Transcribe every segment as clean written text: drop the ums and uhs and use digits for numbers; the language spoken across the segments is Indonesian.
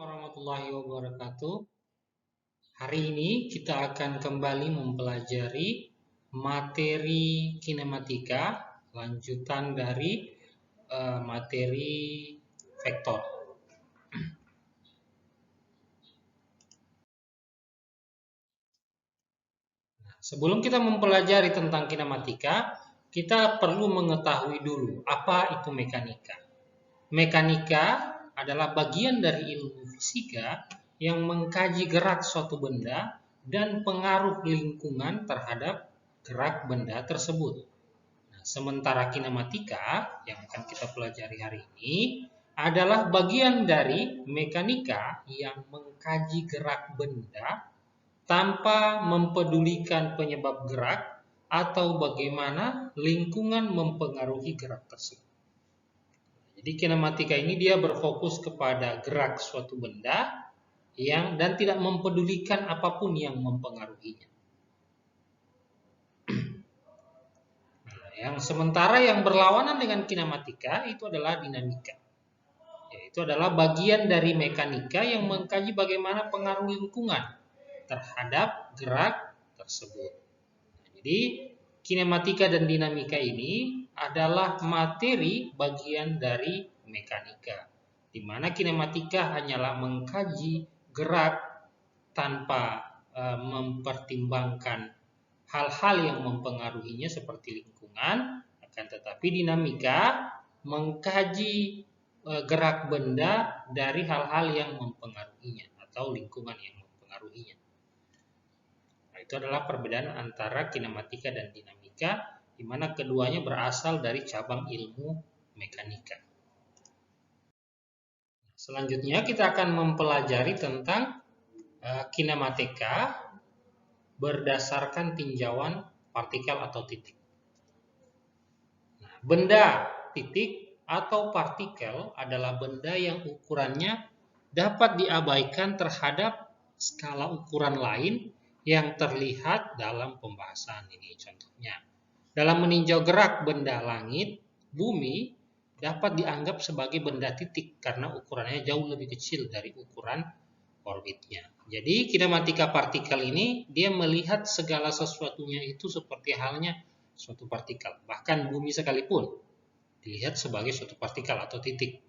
Warahmatullahi wabarakatuh. Hari ini kita akan kembali mempelajari materi kinematika, lanjutan dari materi vektor. Sebelum kita mempelajari tentang kinematika, kita perlu mengetahui dulu apa itu mekanika. Mekanika adalah bagian dari ilmu fisika yang mengkaji gerak suatu benda dan pengaruh lingkungan terhadap gerak benda tersebut. Nah, sementara kinematika yang akan kita pelajari hari ini adalah bagian dari mekanika yang mengkaji gerak benda tanpa mempedulikan penyebab gerak atau bagaimana lingkungan mempengaruhi gerak tersebut. Jadi kinematika ini dia berfokus kepada gerak suatu benda dan tidak mempedulikan apapun yang mempengaruhinya. Yang sementara yang berlawanan dengan kinematika itu adalah dinamika. Yaitu adalah bagian dari mekanika yang mengkaji bagaimana pengaruh lingkungan terhadap gerak tersebut. Jadi kinematika dan dinamika ini adalah materi bagian dari mekanika, di mana kinematika hanyalah mengkaji gerak tanpa mempertimbangkan hal-hal yang mempengaruhinya seperti lingkungan, akan tetapi dinamika mengkaji gerak benda dari hal-hal yang mempengaruhinya atau lingkungan yang mempengaruhinya. Nah, itu adalah perbedaan antara kinematika dan dinamika, di mana keduanya berasal dari cabang ilmu mekanika. Selanjutnya kita akan mempelajari tentang kinematika berdasarkan tinjauan partikel atau titik. Nah, benda, titik, atau partikel adalah benda yang ukurannya dapat diabaikan terhadap skala ukuran lain yang terlihat dalam pembahasan ini. Contohnya, dalam meninjau gerak benda langit, bumi dapat dianggap sebagai benda titik karena ukurannya jauh lebih kecil dari ukuran orbitnya. Jadi kinematika partikel ini dia melihat segala sesuatunya itu seperti halnya suatu partikel. Bahkan bumi sekalipun dilihat sebagai suatu partikel atau titik.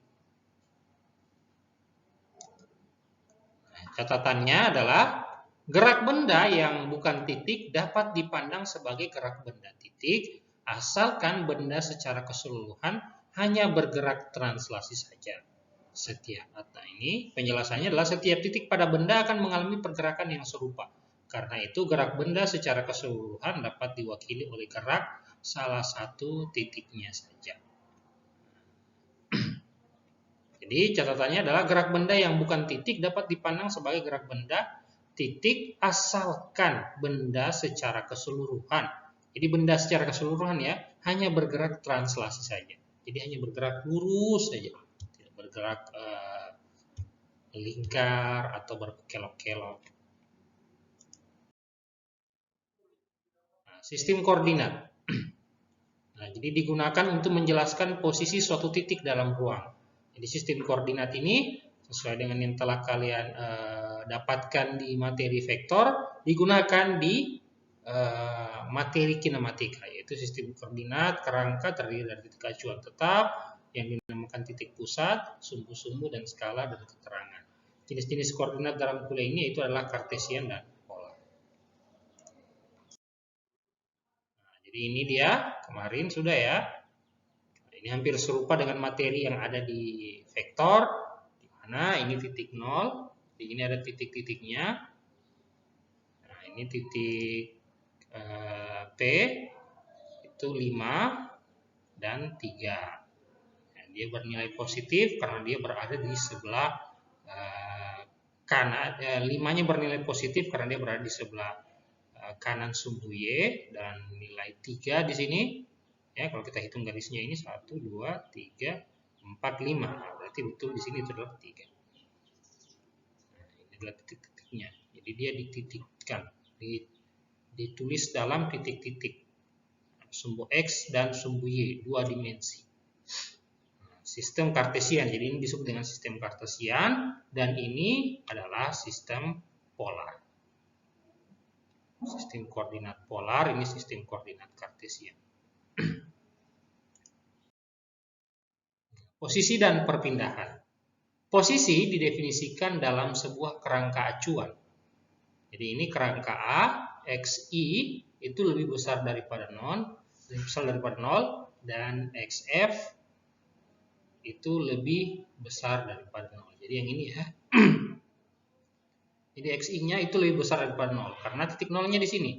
Nah, catatannya adalah gerak benda yang bukan titik dapat dipandang sebagai gerak benda titik asalkan benda secara keseluruhan hanya bergerak translasi saja. Ini penjelasannya adalah setiap titik pada benda akan mengalami pergerakan yang serupa. Karena itu gerak benda secara keseluruhan dapat diwakili oleh gerak salah satu titiknya saja. Jadi catatannya adalah gerak benda yang bukan titik dapat dipandang sebagai gerak benda titik asalkan benda secara keseluruhan. Jadi benda secara keseluruhan ya hanya bergerak translasi saja. Jadi hanya bergerak lurus saja. Bergerak lingkar atau berkelok-kelok. Nah, sistem koordinat. Nah, jadi digunakan untuk menjelaskan posisi suatu titik dalam ruang. Jadi sistem koordinat ini sesuai dengan yang telah kalian dapatkan di materi vektor digunakan di materi kinematika, yaitu sistem koordinat kerangka terdiri dari titik acuan tetap yang dinamakan titik pusat, sumbu-sumbu, dan skala dan keterangan. Jenis-jenis koordinat dalam kuliah ini itu adalah kartesian dan polar. Nah, jadi ini dia kemarin sudah ya. Ini hampir serupa dengan materi yang ada di vektor, di mana ini titik 0, di ini ada titik-titiknya. Nah, ini titik P itu 5 dan 3. Nah, dia bernilai positif karena dia berada di sebelah kanan. 5-nya bernilai positif karena dia berada di sebelah kanan sumbu Y, dan nilai 3 di sini. Ya, kalau kita hitung garisnya ini 1, 2, 3, 4, 5. Nah, berarti betul di sini itu adalah 3. Nah, ini adalah titik-titiknya. Jadi dia dititikkan, ditulis dalam titik-titik. Sumbu X dan sumbu Y, 2 dimensi. Nah, sistem kartesian. Jadi ini disebut dengan sistem kartesian dan ini adalah sistem polar. Sistem koordinat polar, ini sistem koordinat kartesian. Posisi dan perpindahan. Posisi didefinisikan dalam sebuah kerangka acuan. Jadi ini kerangka A, XI itu lebih besar daripada 0, dan XF itu lebih besar daripada 0. Jadi yang ini ya. Jadi XI-nya itu lebih besar daripada 0 karena titik 0-nya di sini.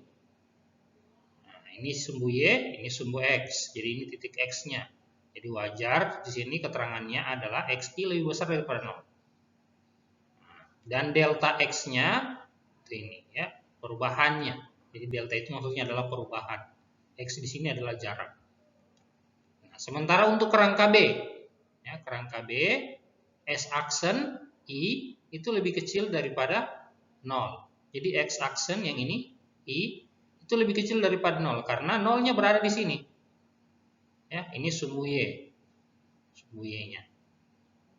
Nah, ini sumbu Y, ini sumbu X. Jadi ini titik X-nya. Jadi wajar di sini keterangannya adalah XI lebih besar daripada 0. Nah, dan delta X-nya itu ini ya, perubahannya. Jadi delta itu maksudnya adalah perubahan. X di sini adalah jarak. Nah, sementara untuk kerangka B, ya, kerangka B, S aksen I itu lebih kecil daripada 0. Jadi X aksen yang ini, I, itu lebih kecil daripada 0 karena 0-nya berada di sini. Ya, ini sumbu Y. Sumbu Y-nya.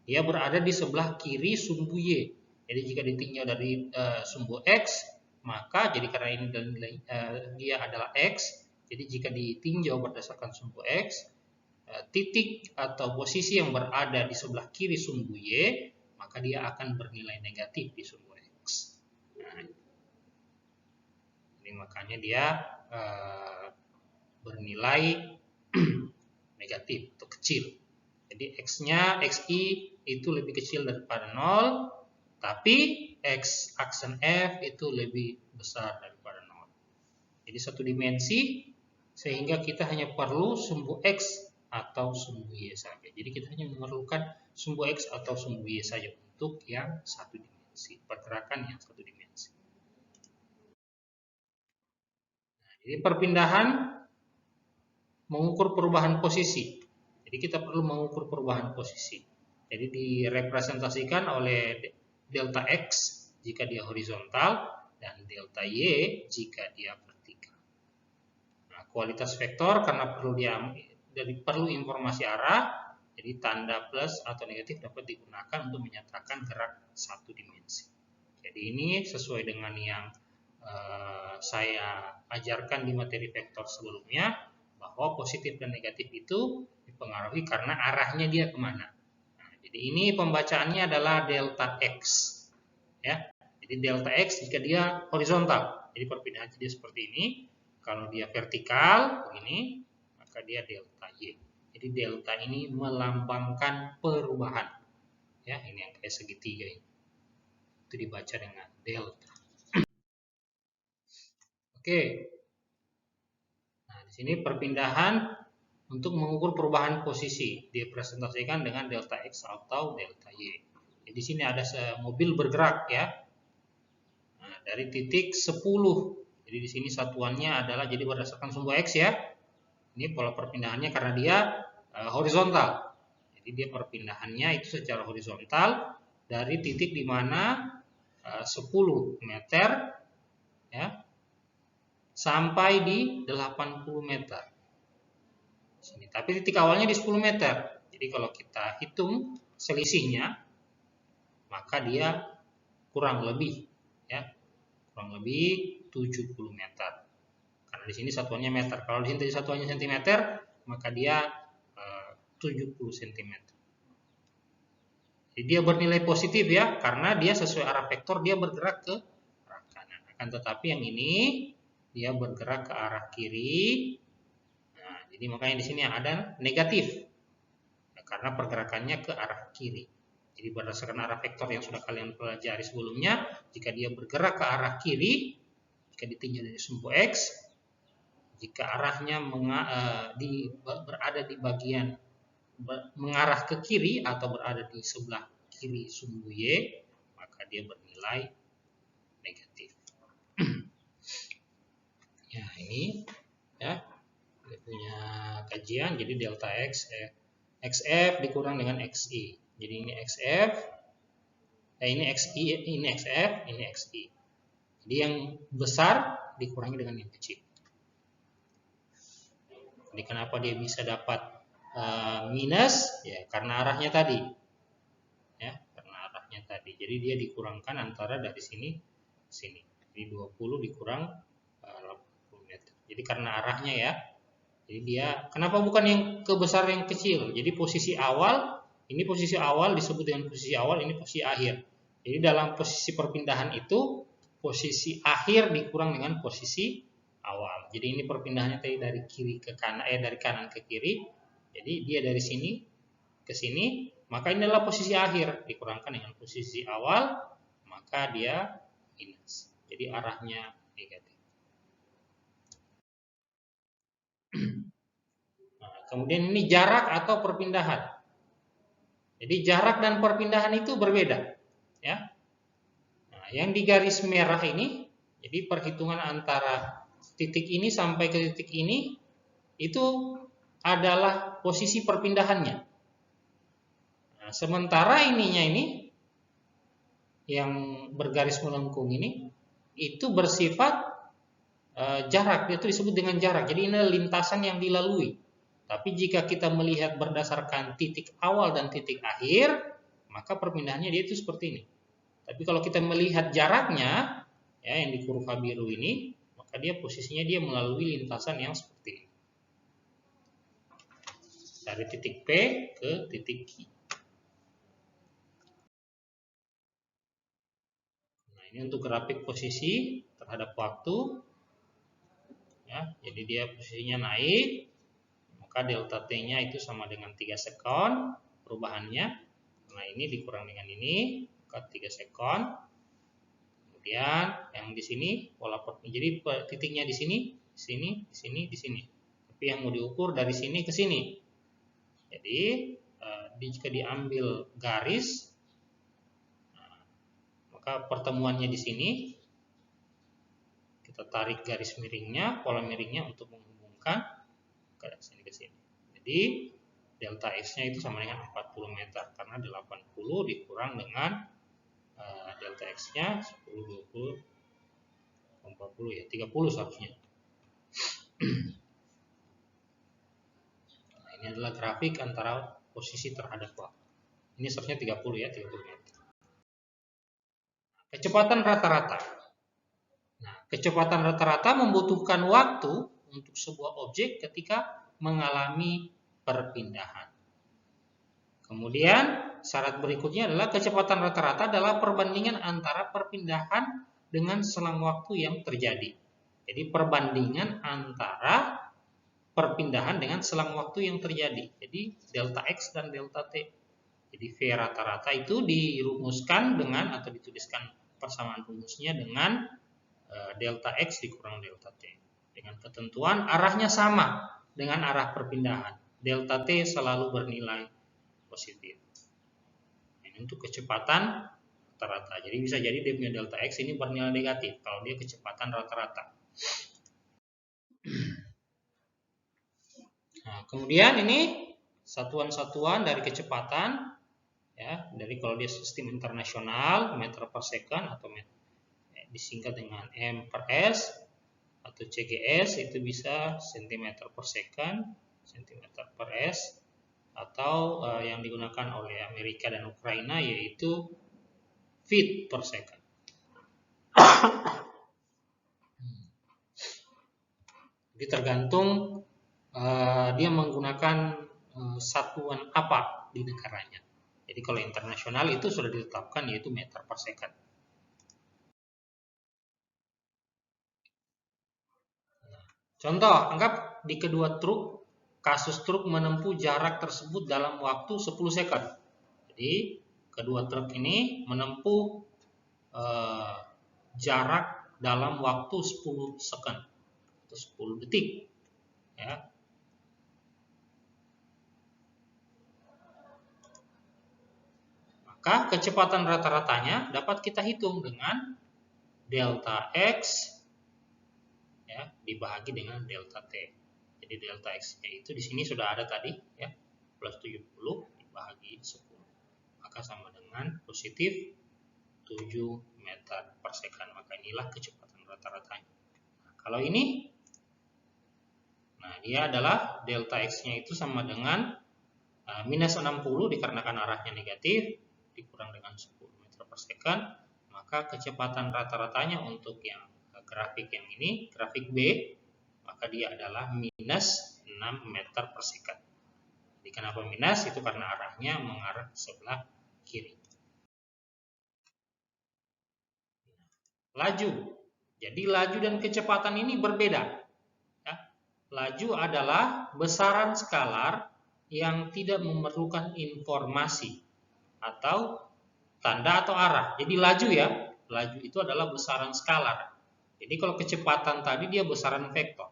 Dia berada di sebelah kiri sumbu Y. Jadi jika ditinjau dari sumbu X, maka jadi karena ini dia adalah X, jadi jika ditinjau berdasarkan sumbu X, titik atau posisi yang berada di sebelah kiri sumbu Y, maka dia akan bernilai negatif di sumbu X. Nah, ini makanya dia bernilai negatif atau kecil. Jadi X-nya, XI itu lebih kecil daripada 0, tapi X aksen F itu lebih besar daripada 0. Jadi satu dimensi, sehingga kita hanya perlu sumbu X atau sumbu Y saja. Jadi kita hanya memerlukan sumbu X atau sumbu Y saja untuk yang satu dimensi, pergerakan yang satu dimensi. Nah, jadi perpindahan mengukur perubahan posisi. Jadi kita perlu mengukur perubahan posisi. Jadi direpresentasikan oleh delta X jika dia horizontal dan delta Y jika dia vertikal. Nah, kualitas vektor karena perlu informasi arah, jadi tanda plus atau negatif dapat digunakan untuk menyatakan gerak satu dimensi. Jadi ini sesuai dengan yang saya ajarkan di materi vektor sebelumnya, bahwa positif dan negatif itu dipengaruhi karena arahnya dia kemana. Nah, jadi ini pembacaannya adalah delta X. Ya, jadi delta X jika dia horizontal, jadi perpindahan dia seperti ini. Kalau dia vertikal begini, maka dia delta Y. Jadi delta ini melambangkan perubahan. Ya, ini yang kayak segitiga ini. Itu dibaca dengan delta. Oke. Nah, di sini perpindahan untuk mengukur perubahan posisi direpresentasikan dengan delta X atau delta Y. Jadi di sini ada mobil bergerak ya. Nah, dari titik 10. Jadi di sini satuannya adalah jadi berdasarkan sumbu X ya. Ini pola perpindahannya karena dia horizontal. Jadi dia perpindahannya itu secara horizontal dari titik di mana 10 meter ya sampai di 80 meter. Sini. Tapi titik awalnya di 10 meter. Jadi kalau kita hitung selisihnya, maka dia kurang lebih ya, kurang lebih 70 meter. Karena di sini satuannya meter. Kalau di sini satuannya sentimeter, maka dia 70 cm. Jadi dia bernilai positif ya, karena dia sesuai arah vektor dia bergerak ke arah kanan. Akan tetapi yang ini dia bergerak ke arah kiri. Nah, jadi makanya di sini ada negatif. Ya, karena pergerakannya ke arah kiri. Jadi berdasarkan arah vektor yang sudah kalian pelajari sebelumnya, jika dia bergerak ke arah kiri, jika ditinjau dari sumbu X, jika arahnya berada di bagian mengarah ke kiri atau berada di sebelah kiri sumbu Y, maka dia bernilai negatif. Ya, ini ya dia punya kajian. Jadi delta X XF dikurang dengan XI. Jadi ini XF, ini XI, ini XF, ini XI. Jadi yang besar dikurangi dengan yang kecil. Jadi kenapa dia bisa dapat minus ya karena arahnya tadi. Ya, karena arahnya tadi. Jadi dia dikurangkan antara dari sini ke sini. Jadi 20 dikurang 80 meter. Jadi karena arahnya ya. Jadi dia kenapa bukan yang ke besar yang kecil? Jadi posisi awal, ini posisi awal disebut dengan posisi awal, ini posisi akhir. Jadi dalam posisi perpindahan itu posisi akhir dikurang dengan posisi awal. Jadi ini perpindahannya tadi dari kiri ke kanan, dari kanan ke kiri. Jadi dia dari sini ke sini, maka ini adalah posisi akhir dikurangkan dengan posisi awal, maka dia minus. Jadi arahnya negatif. Nah, kemudian ini jarak atau perpindahan. Jadi jarak dan perpindahan itu berbeda, ya. Nah, yang di garis merah ini, jadi perhitungan antara titik ini sampai ke titik ini itu adalah posisi perpindahannya. Nah, sementara ininya ini yang bergaris melengkung ini itu bersifat jarak, itu disebut dengan jarak. Jadi ini adalah lintasan yang dilalui. Tapi jika kita melihat berdasarkan titik awal dan titik akhir, maka perpindahannya dia itu seperti ini. Tapi kalau kita melihat jaraknya, ya yang di kurva biru ini, maka dia posisinya dia melalui lintasan yang seperti ini. Dari titik P ke titik Q. Nah, ini untuk grafik posisi terhadap waktu. Ya, jadi dia posisinya naik. Maka delta T-nya itu sama dengan 3 sekon perubahannya. Nah, ini dikurang dengan ini, maka 3 sekon. Kemudian yang di sini pola jadi titiknya di sini, di sini, di sini, di sini. Tapi yang mau diukur dari sini ke sini. Jadi jika diambil garis, maka pertemuannya di sini kita tarik garis miringnya, pola miringnya untuk menghubungkan ke sini ke sini. Jadi delta X-nya itu sama dengan 40 meter karena 80 dikurang dengan delta X-nya 10, 20, 40 ya, 30 seharusnya. Nah, ini adalah grafik antara posisi terhadap waktu. Ini seharusnya 30 ya, 30 meter. Kecepatan rata-rata. Nah, kecepatan rata-rata membutuhkan waktu untuk sebuah objek ketika mengalami perpindahan. Kemudian syarat berikutnya adalah kecepatan rata-rata adalah perbandingan antara perpindahan dengan selang waktu yang terjadi. Jadi perbandingan antara perpindahan dengan selang waktu yang terjadi. Jadi delta X dan delta T. Jadi V rata-rata itu dirumuskan dengan atau dituliskan persamaan rumusnya dengan delta X dikurang delta T. Dengan ketentuan arahnya sama dengan arah perpindahan. Delta T selalu bernilai positif. Ini untuk kecepatan rata-rata. Jadi bisa jadi dia punya delta X ini bernilai negatif kalau dia kecepatan rata-rata. Nah, kemudian ini satuan-satuan dari kecepatan ya, dari kalau dia sistem internasional meter per second atau disingkat dengan M per S atau CGS itu bisa cm per second, cm per S atau yang digunakan oleh Amerika dan Ukraina yaitu feet per second. Jadi tergantung dia menggunakan satuan apa di negaranya. Jadi kalau internasional itu sudah ditetapkan yaitu meter per second. Contoh, anggap di kedua truk, kasus truk menempuh jarak tersebut dalam waktu 10 second. Jadi kedua truk ini menempuh jarak dalam waktu 10 second atau 10 detik. Ya. Maka kecepatan rata-ratanya dapat kita hitung dengan delta X ya, dibagi dengan delta T. Jadi delta X-nya itu di sini sudah ada tadi ya, plus 70 dibagi 10. Maka sama dengan positif 7 meter per second. Maka inilah kecepatan rata-ratanya. Nah, kalau ini Nah, dia adalah delta X-nya itu sama dengan minus 60 dikarenakan arahnya negatif, dikurang dengan 10 meter per second, maka kecepatan rata-ratanya untuk yang grafik yang ini, grafik B, maka dia adalah minus 6 meter per second. Jadi kenapa minus? Itu karena arahnya mengarah ke sebelah kiri. Laju. Jadi laju dan kecepatan ini berbeda. Ya. Laju adalah besaran skalar yang tidak memerlukan informasi atau tanda atau arah. Jadi laju ya, laju itu adalah besaran skalar. Jadi kalau kecepatan tadi dia besaran vektor.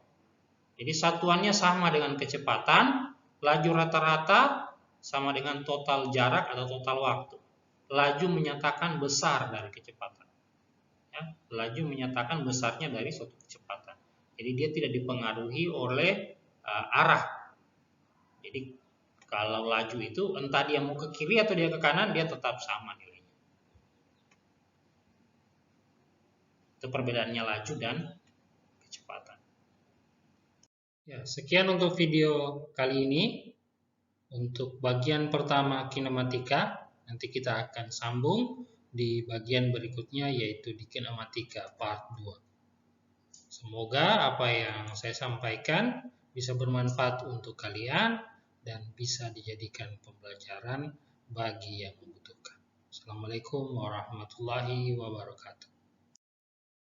Jadi satuannya sama dengan kecepatan, laju rata-rata sama dengan total jarak atau total waktu. Laju menyatakan besar dari kecepatan. Ya, laju menyatakan besarnya dari suatu kecepatan. Jadi dia tidak dipengaruhi oleh arah. Jadi kalau laju itu entah dia mau ke kiri atau dia ke kanan, dia tetap sama nilainya. Itu perbedaannya laju dan kecepatan. Ya, sekian untuk video kali ini. Untuk bagian pertama kinematika, nanti kita akan sambung di bagian berikutnya, yaitu di kinematika part 2. Semoga apa yang saya sampaikan bisa bermanfaat untuk kalian dan bisa dijadikan pembelajaran bagi yang membutuhkan. Assalamualaikum warahmatullahi wabarakatuh.